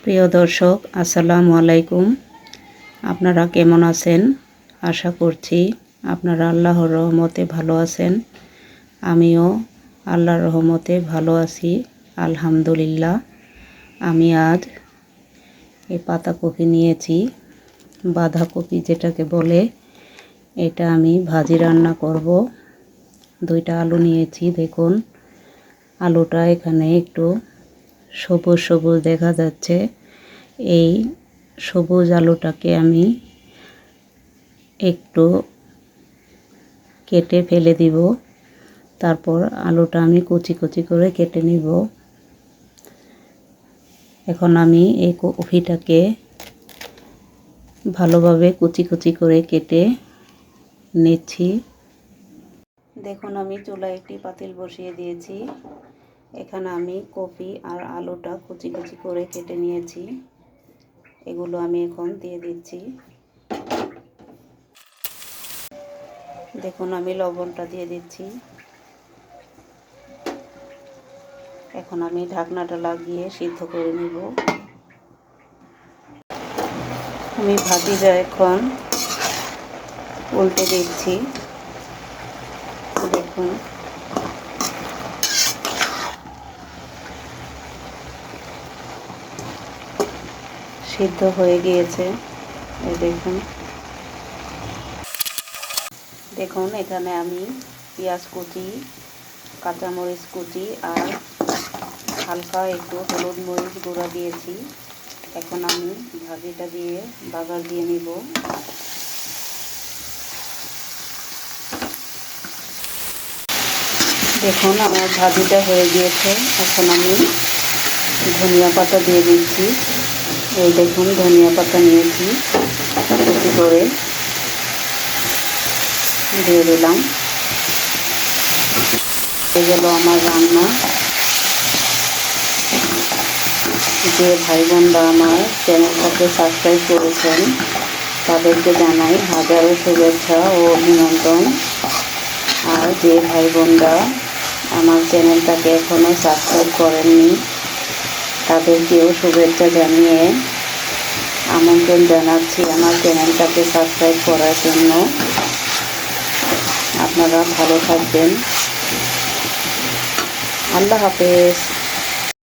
প্রিয় দর্শক, আসসালামু আলাইকুম। আপনারা কেমন আছেন? আশা করছি আপনারা আল্লাহর রহমতে ভালো আছেন। আমিও আল্লাহর রহমতে ভালো আছি, আলহামদুলিল্লাহ। আমি আজ এই পাতাকপি নিয়েছি, বাঁধাকপি যেটাকে বলে, এটা আমি ভাজি রান্না করব। 2টা আলু নিয়েছি। দেখুন, আলুটা এখানে একটু সবুজ সবুজ দেখা যাচ্ছে। এই সবুজ আলুটাকে আমি একটু কেটে ফেলে দিব। তারপর আলুটা আমি কুচি কুচি করে কেটে নিব। এখন আমি এই কপিটাকে ভালোভাবে কুচি কুচি করে কেটে নিচ্ছি। দেখুন, আমি চুলায় একটি পাতিল বসিয়ে দিয়েছি। এখানে আমি কপি আর আলুটা কুচি কুচি করে কেটে নিয়েছি। এগুলো আমি এখন দিয়ে দিচ্ছি। দেখুন, আমি লবণটা দিয়ে দিচ্ছি। এখন আমি ঢাকনাটা লাগিয়ে সিদ্ধ করে নিব। আমি ভাজিটা এখন উল্টে দিচ্ছি। দেখুন, সিদ্ধ হয়ে গিয়েছে। এই দেখুন এখানে আমি পেঁয়াজ কুচি, কাঁচামরিচ কুচি আর হালকা একটু হলুদ মরিচ গুঁড়া দিয়েছি। এখন আমি ভাজিটা দিয়ে বাগার দিয়ে নিব। দেখুন, আমার ভাজিটা হয়ে গিয়েছে। এখন আমি ধনিয়া পাতা দিয়ে দিচ্ছি। এই দেখুন, ধনিয়া পাতা নিয়েছি, কুচি করে দিয়ে দিলাম। হয়ে গেল আমার রান্না। যে ভাই বোনরা আমার চ্যানেলটাকে সাবস্ক্রাইব করেছেন তাদেরকে জানাই হাজারো শুভেচ্ছা ও অভিনন্দন। আর যে ভাই বোনরা আমার চ্যানেলটাকে এখনও সাবস্ক্রাইব করেননি তাদেরকেও শুভেচ্ছা জানিয়ে আমন্ত্রণ জানাচ্ছি আমার চ্যানেলটাকে সাবস্ক্রাইব করার জন্য। আপনারা ভালো থাকবেন। আল্লাহ হাফেজ।